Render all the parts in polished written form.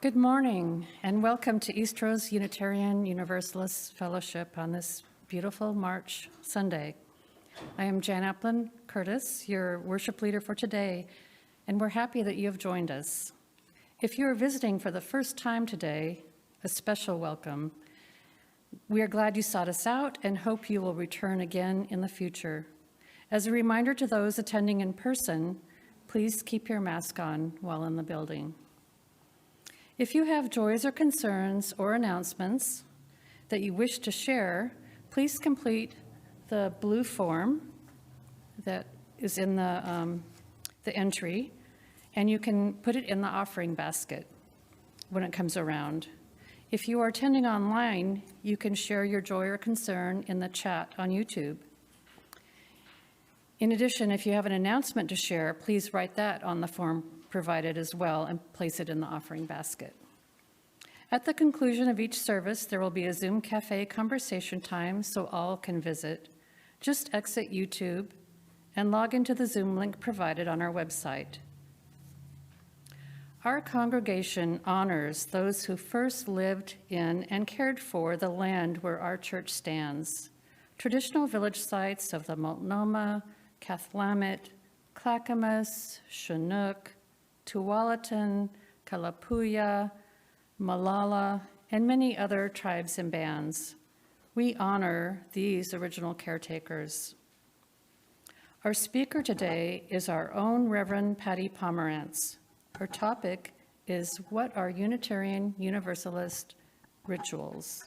Good morning, and welcome to Eastrose Unitarian Universalist Fellowship on this beautiful March Sunday. I am Jan Applin Curtis, your worship leader for today, and we're happy that you have joined us. If you are visiting for the first time today, a special welcome. We are glad you sought us out and hope you will return again in the future. As a reminder to those attending in person, please keep your mask on while in the building. If you have joys or concerns or announcements that you wish to share, please complete the blue form that is in the entry, and you can put it in the offering basket when it comes around. If you are attending online, you can share your joy or concern in the chat on YouTube. In addition, if you have an announcement to share, please write that on the form provided as well and place it in the offering basket. At the conclusion of each service, there will be a Zoom Cafe conversation time so all can visit. Just exit YouTube and log into the Zoom link provided on our website. Our congregation honors those who first lived in and cared for the land where our church stands. Traditional village sites of the Multnomah, Cathlamet, Clackamas, Chinook, Tualatin, Kalapuya, Malala, and many other tribes and bands. We honor these original caretakers. Our speaker today is our own Reverend Patty Pomerantz. Her topic is, what are Unitarian Universalist rituals?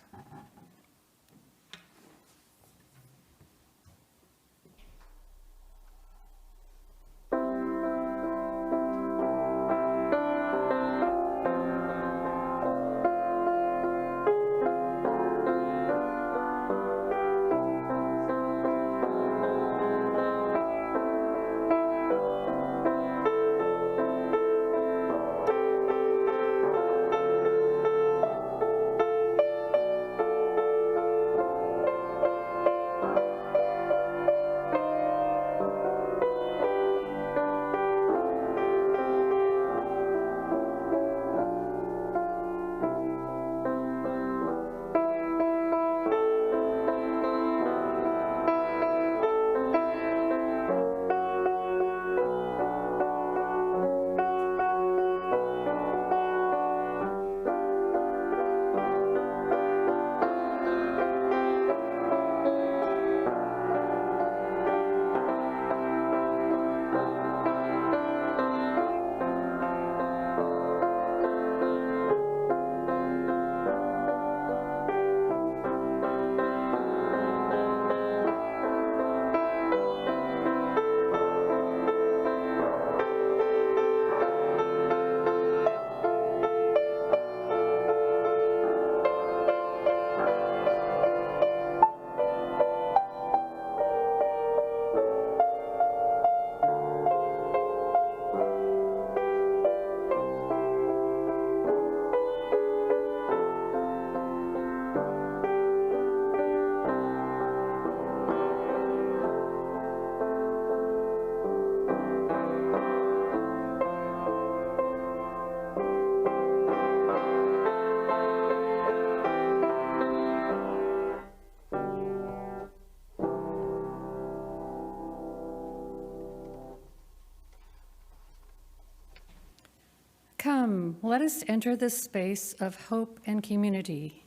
Come, let us enter this space of hope and community.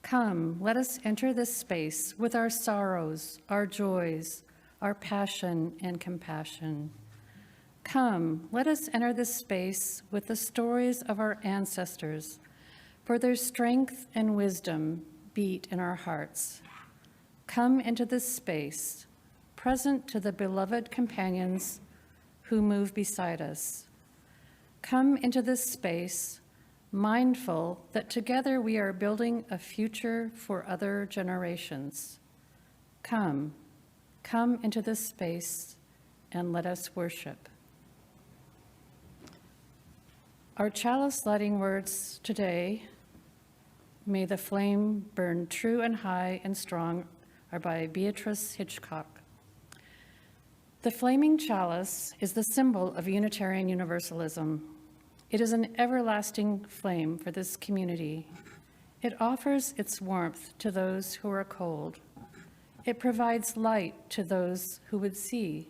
Come, let us enter this space with our sorrows, our joys, our passion and compassion. Come, let us enter this space with the stories of our ancestors, for their strength and wisdom beat in our hearts. Come into this space, present to the beloved companions who move beside us. Come into this space, mindful that together we are building a future for other generations. Come into this space and let us worship. Our chalice lighting words today, may the flame burn true and high and strong, are by Beatrice Hitchcock. The flaming chalice is the symbol of Unitarian Universalism. It is an everlasting flame for this community. It offers its warmth to those who are cold. It provides light to those who would see.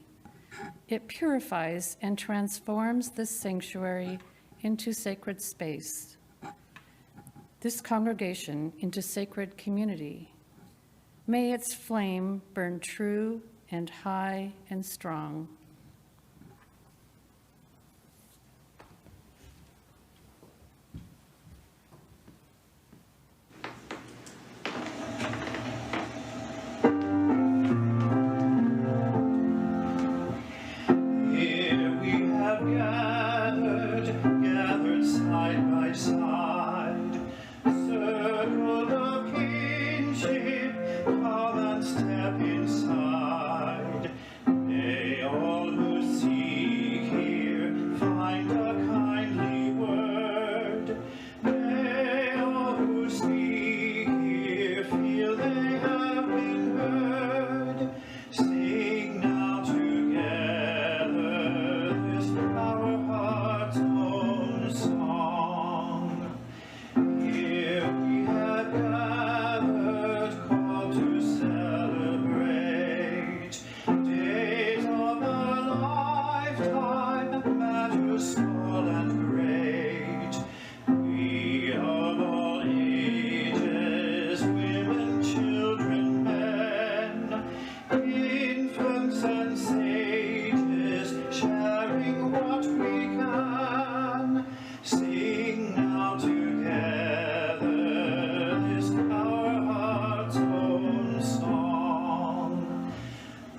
It purifies and transforms this sanctuary into sacred space, this congregation into sacred community. May its flame burn true and high and strong. Gathered side by side, circle of kinship, come and step inside. May all who seek here find a kindly word. May all who speak here feel they have been heard. Sing now together this our heart's own song. Here we have gathered, called to celebrate days of a lifetime, matters small and great. We of all ages, women, children, men, infants and sages, sharing what we can. Sing now together this our heart's own song.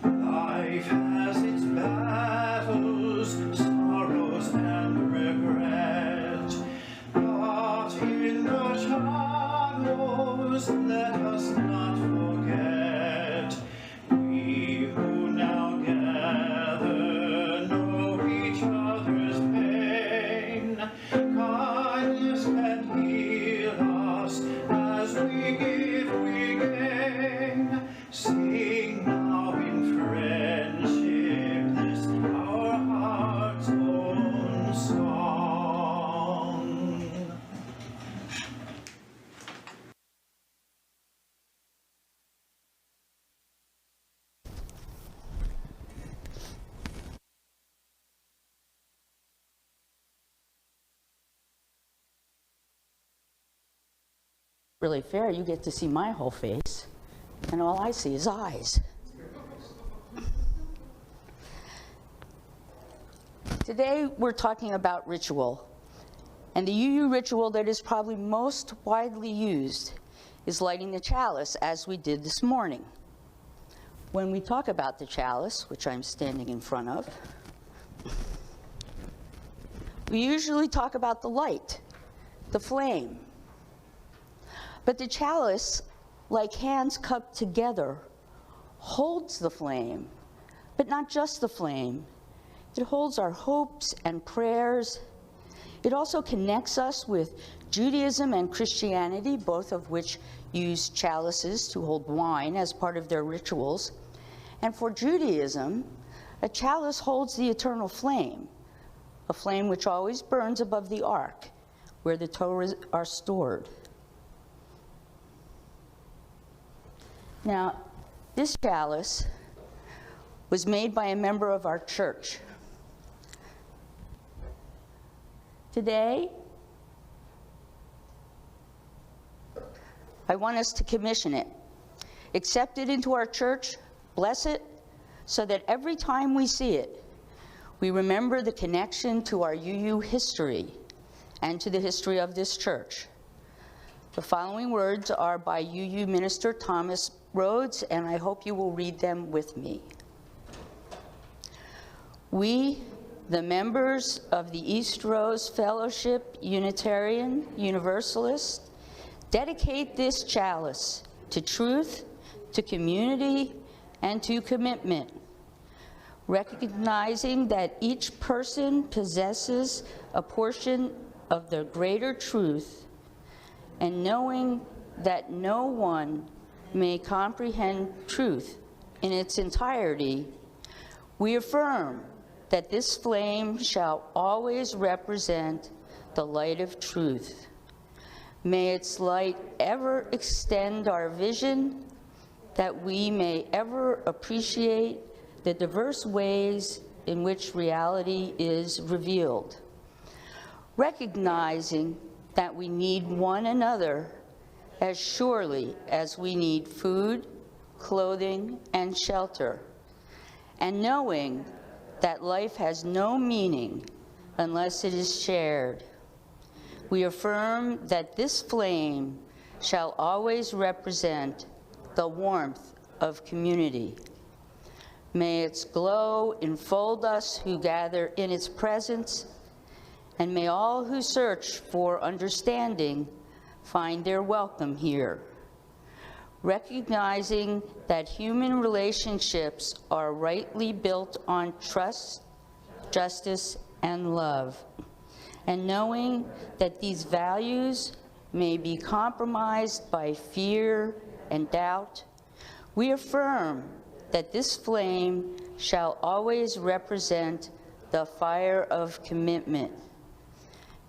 Life has its battles, sorrows and regret, but in the shadows let us not forget. We who now gather know each other's pain. Kindness can heal us as we give, we gain. Sing now in friendship this our heart's own song. Really fair, you get to see my whole face, and all I see is eyes. Today we're talking about ritual, and the UU ritual that is probably most widely used is lighting the chalice, as we did this morning. When we talk about the chalice, which I'm standing in front of, we usually talk about the light, the flame. But the chalice, like hands cupped together, holds the flame, but not just the flame. It holds our hopes and prayers. It also connects us with Judaism and Christianity, both of which use chalices to hold wine as part of their rituals. And for Judaism, a chalice holds the eternal flame, a flame which always burns above the ark, where the Torah are stored. Now, this chalice was made by a member of our church. Today, I want us to commission it, accept it into our church, bless it, so that every time we see it, we remember the connection to our UU history and to the history of this church. The following words are by UU Minister Thomas Rhodes, and I hope you will read them with me. We, the members of the Eastrose Fellowship Unitarian Universalist, dedicate this chalice to truth, to community, and to commitment, recognizing that each person possesses a portion of the greater truth, and knowing that no one may comprehend truth in its entirety, we affirm that this flame shall always represent the light of truth. May its light ever extend our vision, that we may ever appreciate the diverse ways in which reality is revealed, recognizing that we need one another as surely as we need food, clothing, and shelter, and knowing that life has no meaning unless it is shared. We affirm that this flame shall always represent the warmth of community. May its glow enfold us who gather in its presence, and may all who search for understanding find their welcome here. Recognizing that human relationships are rightly built on trust, justice, and love, and knowing that these values may be compromised by fear and doubt, we affirm that this flame shall always represent the fire of commitment.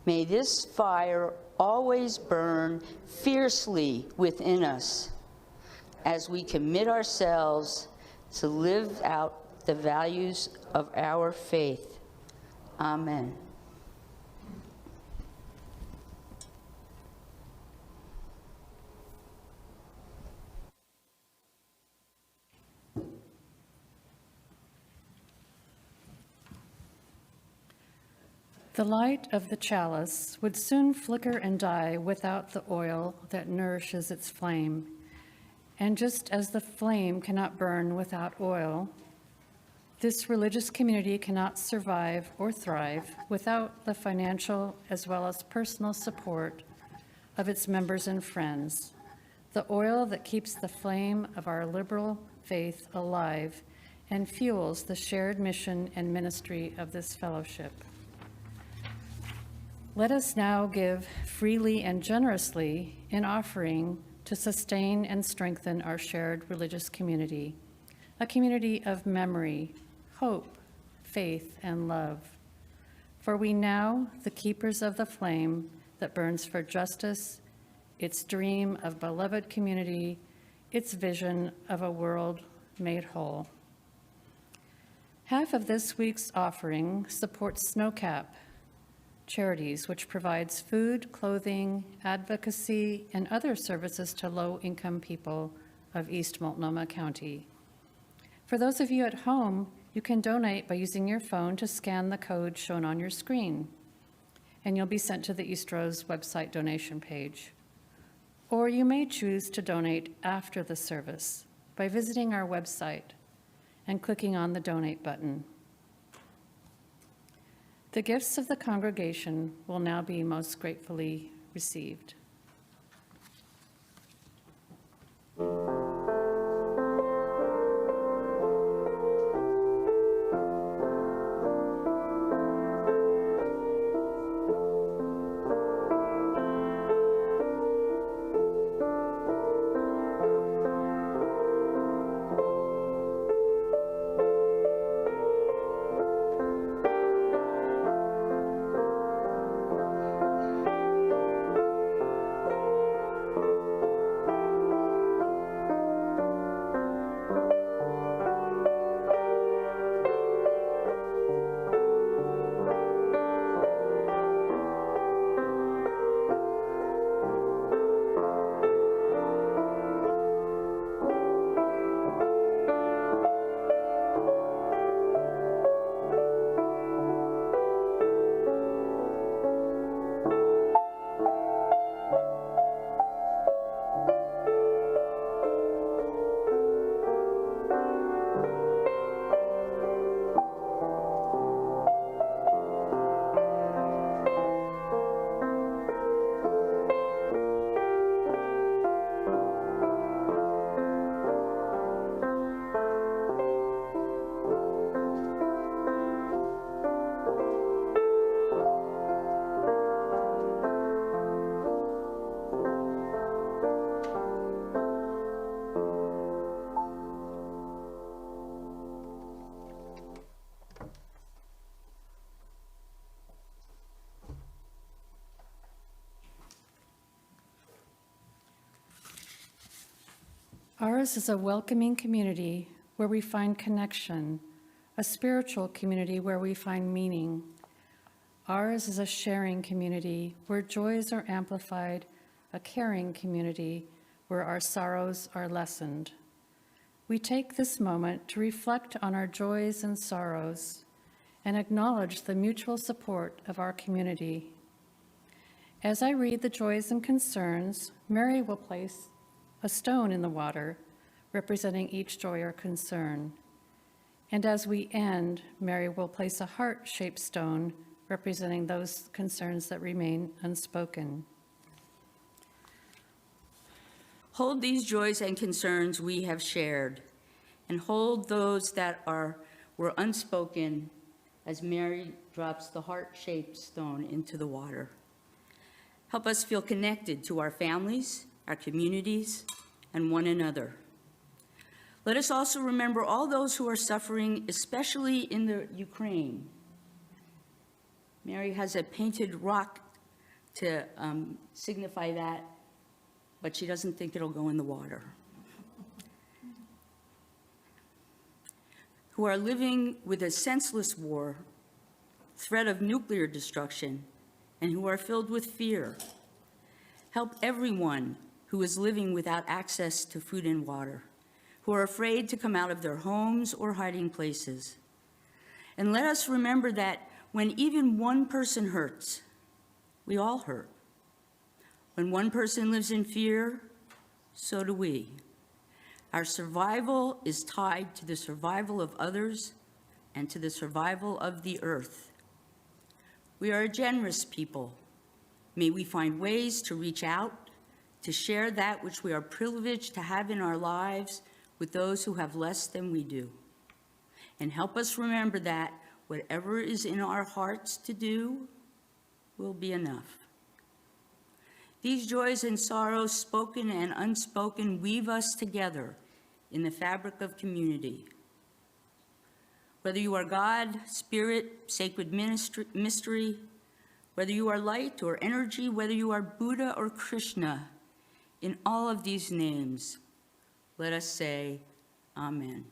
May this fire always burn fiercely within us as we commit ourselves to live out the values of our faith. Amen. The light of the chalice would soon flicker and die without the oil that nourishes its flame. And just as the flame cannot burn without oil, this religious community cannot survive or thrive without the financial as well as personal support of its members and friends, the oil that keeps the flame of our liberal faith alive and fuels the shared mission and ministry of this fellowship. Let us now give freely and generously in offering to sustain and strengthen our shared religious community, a community of memory, hope, faith, and love. For we now, the keepers of the flame that burns for justice, its dream of beloved community, its vision of a world made whole. Half of this week's offering supports Snowcap Charities, which provides food, clothing, advocacy, and other services to low-income people of East Multnomah County. For those of you at home, you can donate by using your phone to scan the code shown on your screen, and you'll be sent to the Eastrose website donation page. Or you may choose to donate after the service by visiting our website and clicking on the donate button. The gifts of the congregation will now be most gratefully received. Ours is a welcoming community where we find connection, a spiritual community where we find meaning. Ours is a sharing community where joys are amplified, a caring community where our sorrows are lessened. We take this moment to reflect on our joys and sorrows and acknowledge the mutual support of our community. As I read the joys and concerns, Mary will place a stone in the water, representing each joy or concern. And as we end, Mary will place a heart-shaped stone, representing those concerns that remain unspoken. Hold these joys and concerns we have shared, and hold those that were unspoken as Mary drops the heart-shaped stone into the water. Help us feel connected to our families, our communities, and one another. Let us also remember all those who are suffering, especially in the Ukraine. Mary has a painted rock to signify that, but she doesn't think it'll go in the water. Who are living with a senseless war, threat of nuclear destruction, and who are filled with fear. Help everyone who is living without access to food and water, who are afraid to come out of their homes or hiding places. And let us remember that when even one person hurts, we all hurt. When one person lives in fear, so do we. Our survival is tied to the survival of others and to the survival of the earth. We are a generous people. May we find ways to reach out, to share that which we are privileged to have in our lives with those who have less than we do. And help us remember that whatever is in our hearts to do will be enough. These joys and sorrows, spoken and unspoken, weave us together in the fabric of community. Whether you are God, Spirit, sacred mystery, whether you are light or energy, whether you are Buddha or Krishna, in all of these names, let us say, Amen.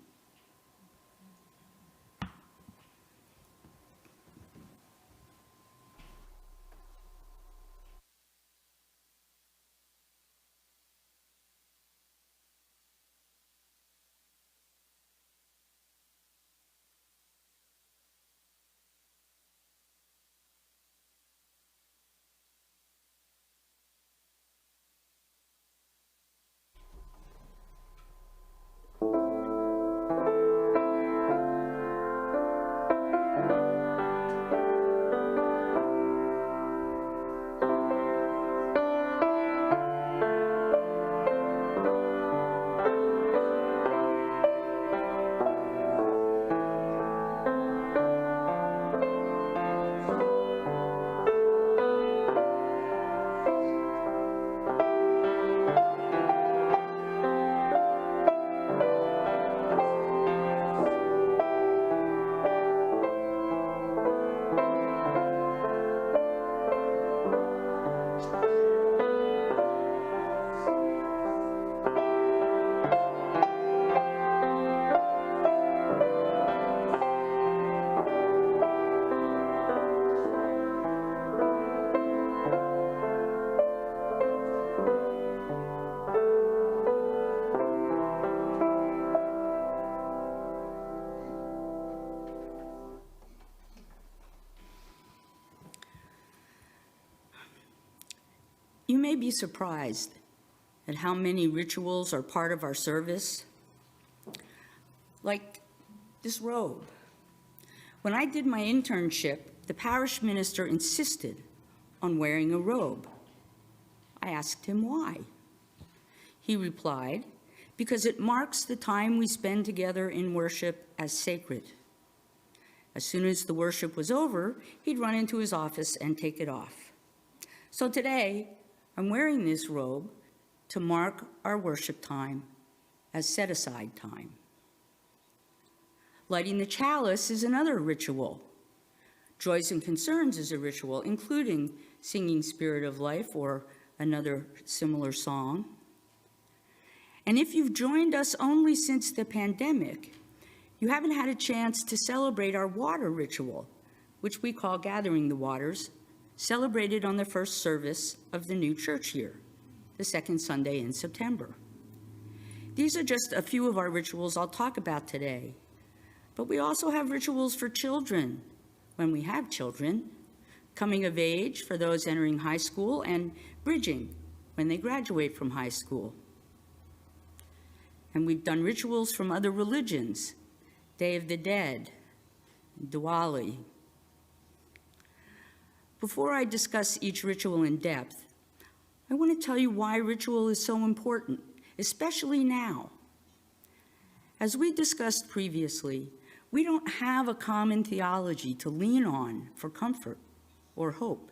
You may be surprised at how many rituals are part of our service, like this robe. When I did my internship, the parish minister insisted on wearing a robe. I asked him why. He replied, because it marks the time we spend together in worship as sacred. As soon as the worship was over, he'd run into his office and take it off. So today, I'm wearing this robe to mark our worship time as set-aside time. Lighting the chalice is another ritual. Joys and Concerns is a ritual, including singing Spirit of Life or another similar song. And if you've joined us only since the pandemic, you haven't had a chance to celebrate our water ritual, which we call Gathering the Waters, celebrated on the first service of the new church year, the second Sunday in September. These are just a few of our rituals I'll talk about today, but we also have rituals for children, when we have children, coming of age for those entering high school, and bridging when they graduate from high school. And we've done rituals from other religions, Day of the Dead, Diwali. Before I discuss each ritual in depth, I want to tell you why ritual is so important, especially now. As we discussed previously, we don't have a common theology to lean on for comfort or hope,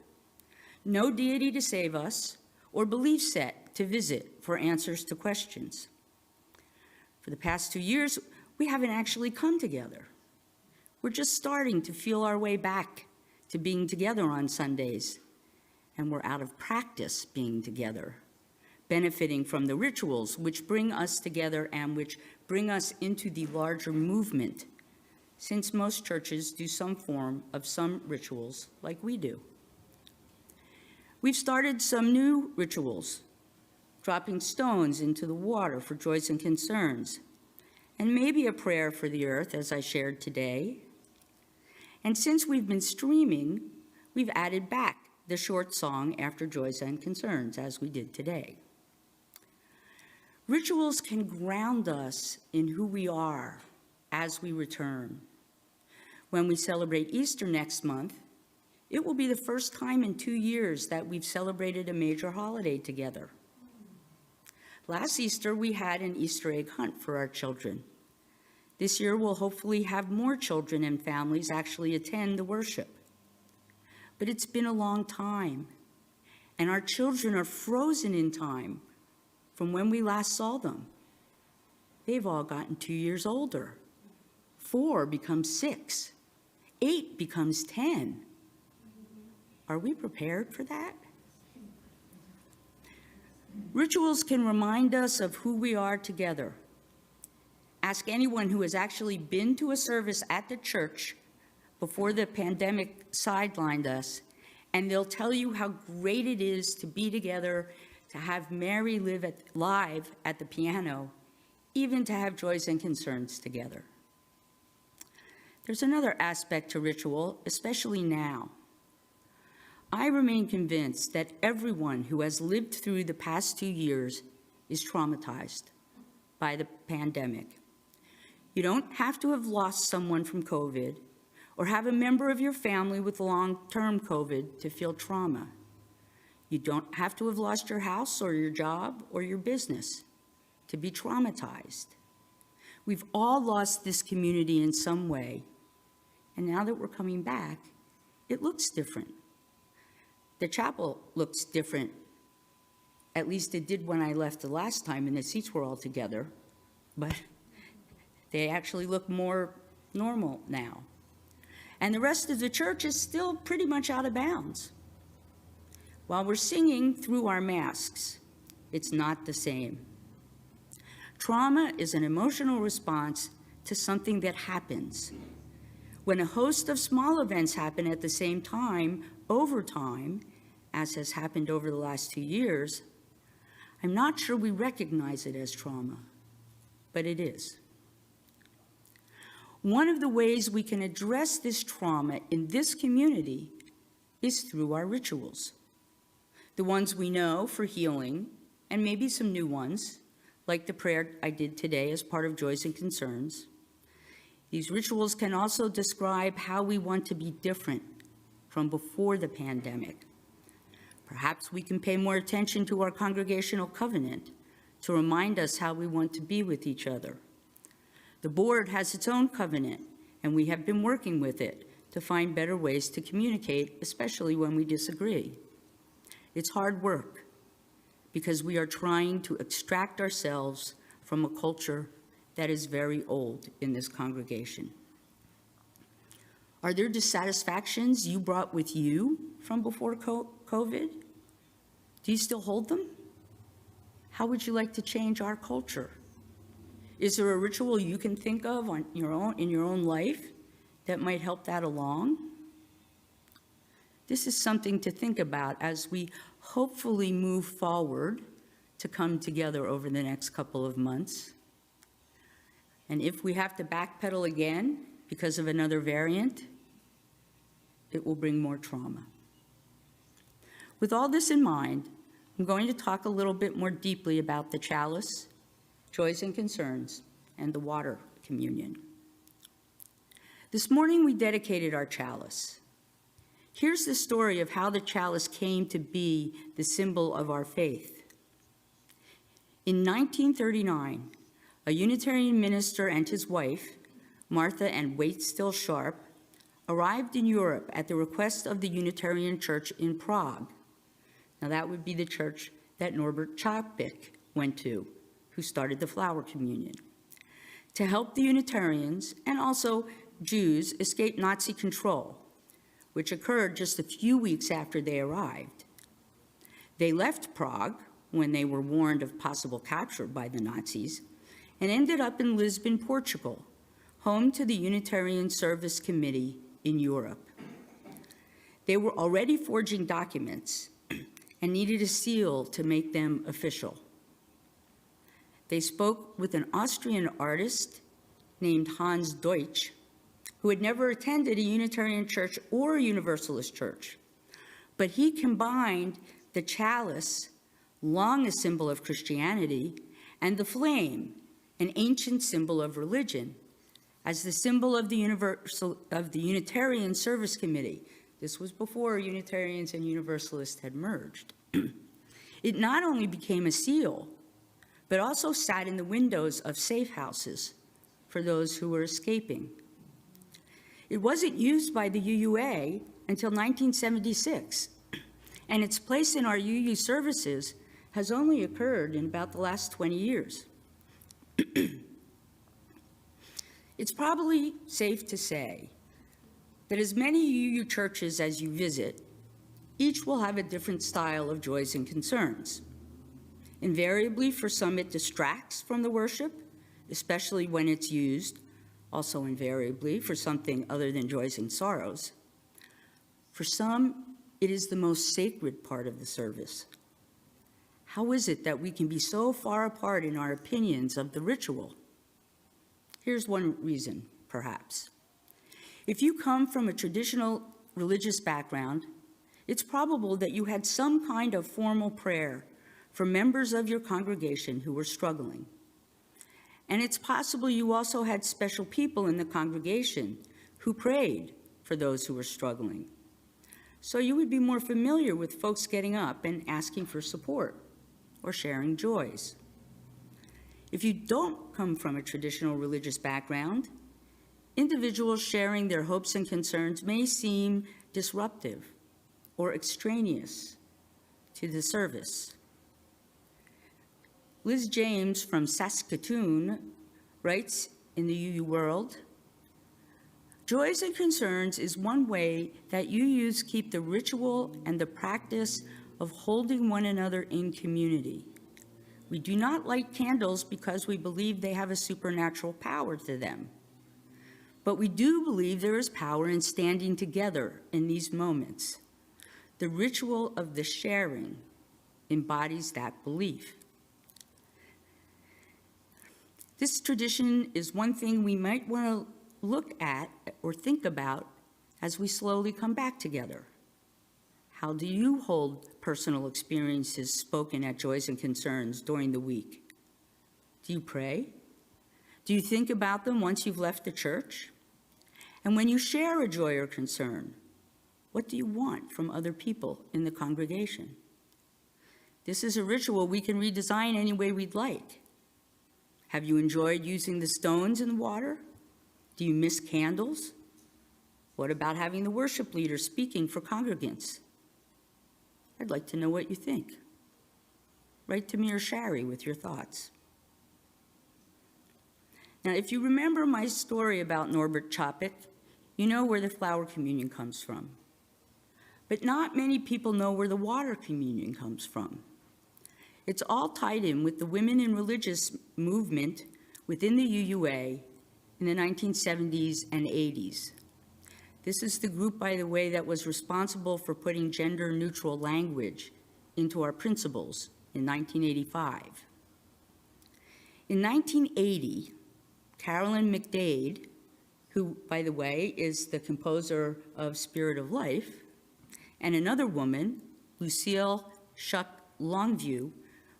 no deity to save us, or belief set to visit for answers to questions. For the past 2 years, we haven't actually come together. We're just starting to feel our way back to being together on Sundays, and we're out of practice being together, benefiting from the rituals which bring us together and which bring us into the larger movement, since most churches do some form of some rituals like we do. We've started some new rituals, dropping stones into the water for joys and concerns, and maybe a prayer for the earth, as I shared today. And since we've been streaming, we've added back the short song after joys and concerns, as we did today. Rituals can ground us in who we are as we return. When we celebrate Easter next month, it will be the first time in 2 years that we've celebrated a major holiday together. Last Easter, we had an Easter egg hunt for our children. This year, we'll hopefully have more children and families actually attend the worship. But it's been a long time, and our children are frozen in time from when we last saw them. They've all gotten 2 years older. 4 becomes 6. 8 becomes 10. Are we prepared for that? Rituals can remind us of who we are together. Ask anyone who has actually been to a service at the church before the pandemic sidelined us, and they'll tell you how great it is to be together, to have Mary live live at the piano, even to have joys and concerns together. There's another aspect to ritual, especially now. I remain convinced that everyone who has lived through the past 2 years is traumatized by the pandemic. You don't have to have lost someone from COVID or have a member of your family with long-term COVID to feel trauma. You don't have to have lost your house or your job or your business to be traumatized. We've all lost this community in some way, and now that we're coming back, it looks different. The chapel looks different. At least it did when I left the last time and the seats were all together, but they actually look more normal now. And the rest of the church is still pretty much out of bounds. While we're singing through our masks, it's not the same. Trauma is an emotional response to something that happens. When a host of small events happen at the same time, over time, as has happened over the last 2 years, I'm not sure we recognize it as trauma, but it is. One of the ways we can address this trauma in this community is through our rituals. The ones we know for healing, and maybe some new ones, like the prayer I did today as part of Joys and Concerns. These rituals can also describe how we want to be different from before the pandemic. Perhaps we can pay more attention to our congregational covenant to remind us how we want to be with each other. The board has its own covenant, and we have been working with it to find better ways to communicate, especially when we disagree. It's hard work because we are trying to extract ourselves from a culture that is very old in this congregation. Are there dissatisfactions you brought with you from before COVID? Do you still hold them? How would you like to change our culture? Is there a ritual you can think of in your own life that might help that along? This is something to think about as we hopefully move forward to come together over the next couple of months. And if we have to backpedal again because of another variant, it will bring more trauma. With all this in mind, I'm going to talk a little bit more deeply about the chalice, joys and concerns, and the water communion. This morning we dedicated our chalice. Here's the story of how the chalice came to be the symbol of our faith. In 1939, a Unitarian minister and his wife, Martha and Wait Still Sharp, arrived in Europe at the request of the Unitarian Church in Prague. Now that would be the church that Norbert Chapik went to, who started the flower communion, to help the Unitarians and also Jews escape Nazi control, which occurred just a few weeks after they arrived. They left Prague when they were warned of possible capture by the Nazis and ended up in Lisbon, Portugal, home to the Unitarian Service Committee in Europe. They were already forging documents and needed a seal to make them official. They spoke with an Austrian artist named Hans Deutsch, who had never attended a Unitarian church or a Universalist church, but he combined the chalice, long a symbol of Christianity, and the flame, an ancient symbol of religion, as the symbol of the Unitarian Service Committee. This was before Unitarians and Universalists had merged. It not only became a seal, but also sat in the windows of safe houses for those who were escaping. It wasn't used by the UUA until 1976, and its place in our UU services has only occurred in about the last 20 years. It's probably safe to say that as many UU churches as you visit, each will have a different style of joys and concerns. Invariably, for some, it distracts from the worship, especially when it's used, also invariably, for something other than joys and sorrows. For some, it is the most sacred part of the service. How is it that we can be so far apart in our opinions of the ritual? Here's one reason, perhaps. If you come from a traditional religious background, it's probable that you had some kind of formal prayer for members of your congregation who were struggling. And it's possible you also had special people in the congregation who prayed for those who were struggling. So you would be more familiar with folks getting up and asking for support or sharing joys. If you don't come from a traditional religious background, individuals sharing their hopes and concerns may seem disruptive or extraneous to the service. Liz James from Saskatoon writes in the UU World, "Joys and concerns is one way that UUs keep the ritual and the practice of holding one another in community. We do not light candles because we believe they have a supernatural power to them. But we do believe there is power in standing together in these moments. The ritual of the sharing embodies that belief." This tradition is one thing we might want to look at or think about as we slowly come back together. How do you hold personal experiences spoken at Joys and Concerns during the week? Do you pray? Do you think about them once you've left the church? And when you share a joy or concern, what do you want from other people in the congregation? This is a ritual we can redesign any way we'd like. Have you enjoyed using the stones in the water? Do you miss candles? What about having the worship leader speaking for congregants? I'd like to know what you think. Write to me or Shari with your thoughts. Now, if you remember my story about Norbert Chapik, you know where the flower communion comes from. But not many people know where the water communion comes from. It's all tied in with the women in religious movement within the UUA in the 1970s and 80s. This is the group, by the way, that was responsible for putting gender-neutral language into our principles in 1985. In 1980, Carolyn McDade, who, by the way, is the composer of Spirit of Life, and another woman, Lucille Shuck Longview,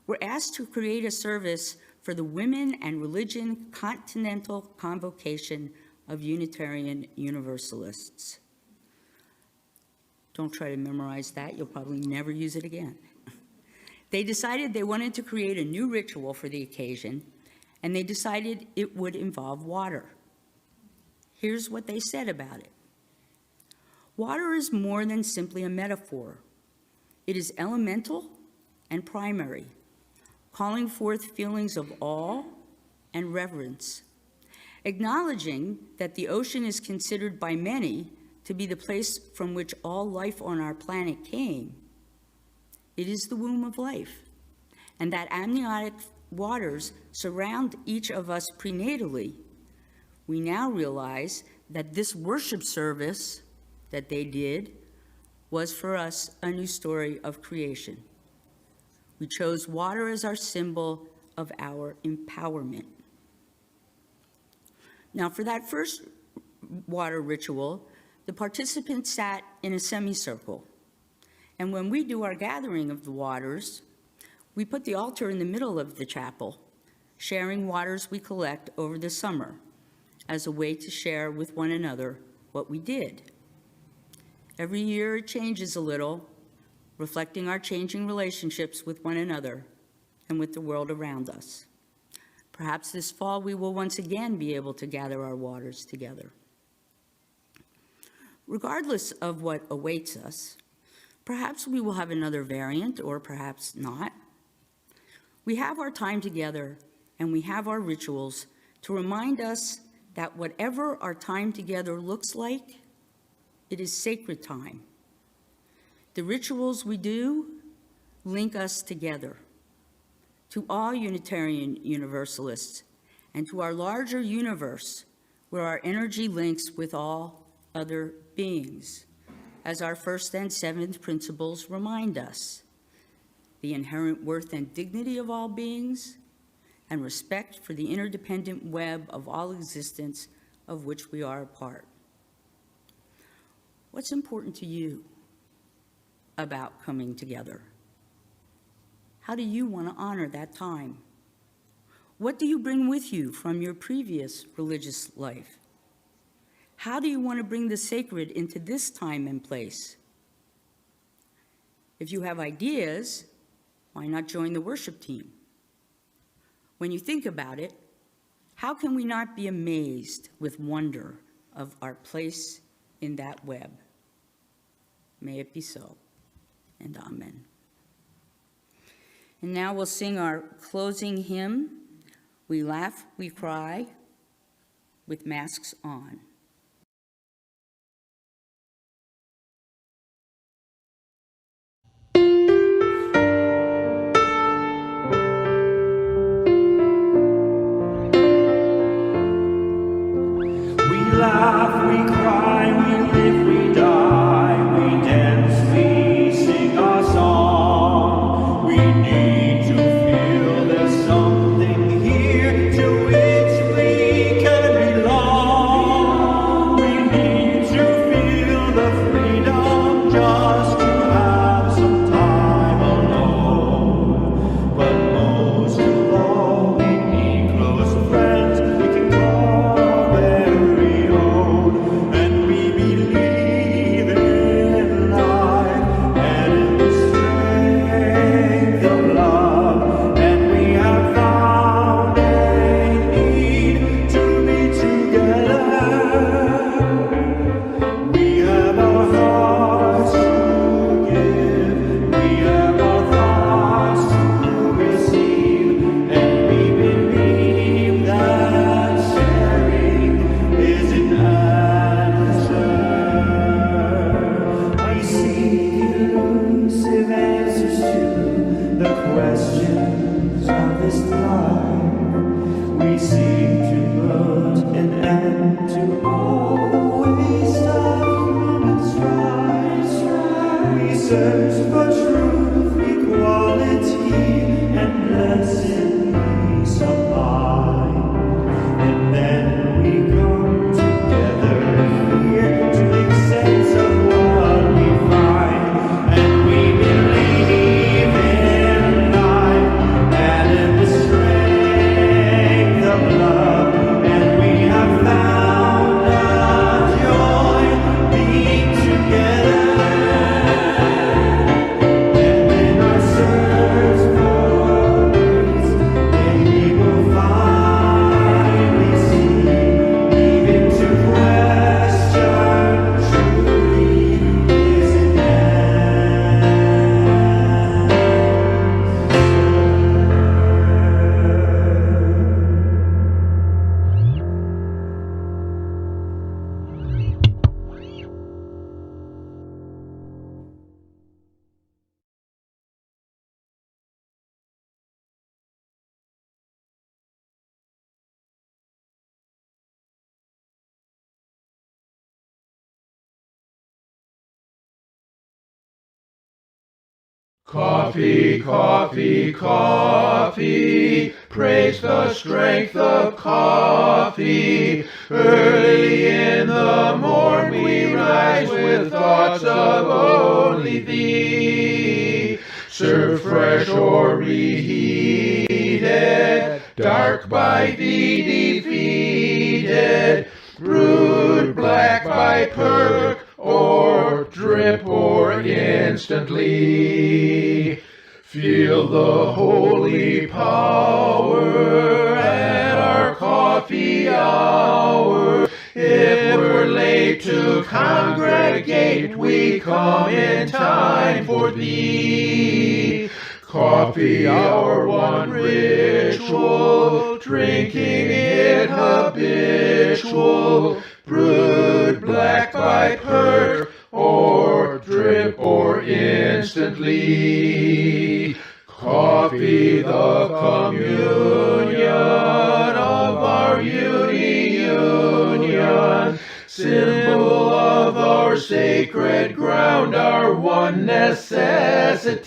were asked to create a service for the Women and Religion Continental Convocation of Unitarian Universalists. Don't try to memorize that, you'll probably never use it again. They decided they wanted to create a new ritual for the occasion, and they decided it would involve water. Here's what they said about it. Water is more than simply a metaphor. It is elemental and primary, calling forth feelings of awe and reverence, acknowledging that the ocean is considered by many to be the place from which all life on our planet came. It is the womb of life, and that amniotic waters surround each of us prenatally. We now realize that this worship service that they did was for us a new story of creation. We chose water as our symbol of our empowerment. Now, for that first water ritual, the participants sat in a semicircle. And when we do our gathering of the waters, we put the altar in the middle of the chapel, sharing waters we collect over the summer as a way to share with one another what we did. Every year it changes a little, reflecting our changing relationships with one another and with the world around us. Perhaps this fall we will once again be able to gather our waters together. Regardless of what awaits us, perhaps we will have another variant or perhaps not. We have our time together and we have our rituals to remind us that whatever our time together looks like, it is sacred time. The rituals we do link us together. To all Unitarian Universalists and to our larger universe where our energy links with all other beings, as our first and seventh principles remind us, the inherent worth and dignity of all beings, and respect for the interdependent web of all existence of which we are a part. What's important to you about coming together? How do you want to honor that time? What do you bring with you from your previous religious life? How do you want to bring the sacred into this time and place? If you have ideas, why not join the worship team? When you think about it, how can we not be amazed with wonder of our place in that web? May it be so, and amen. And now we'll sing our closing hymn, We Laugh, We Cry, with masks on. We laugh, we cry, we live, we die, we dance, we sing our song. We need to feel there's something here to which we can belong. search for truth, equality, and blessed peace of mind. And then we come together here to make sense of what we find. And we believe in life and in the strength of love. And we have found our joy being together. And in our search for peace, then we will finally see, even to question truly is an Coffee, coffee, coffee, praise the strength of coffee. Early in the morn we rise with thoughts of only thee. Served fresh or reheated, dark by thee defeated, brewed black by perk, or drip, or instantly. Feel the holy power at our coffee hour. If we're late to congregate, we come in time for thee. Coffee, our one ritual, drinking it habitual, brewed black by perk, or drip, or instantly. Coffee, the communion of our union, symbol of our sacred ground, our one necessity.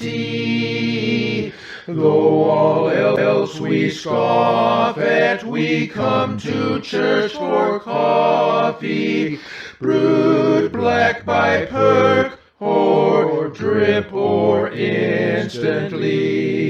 Though all else we scoff at, we come to church for coffee, brewed black by perk, or drip, or instantly.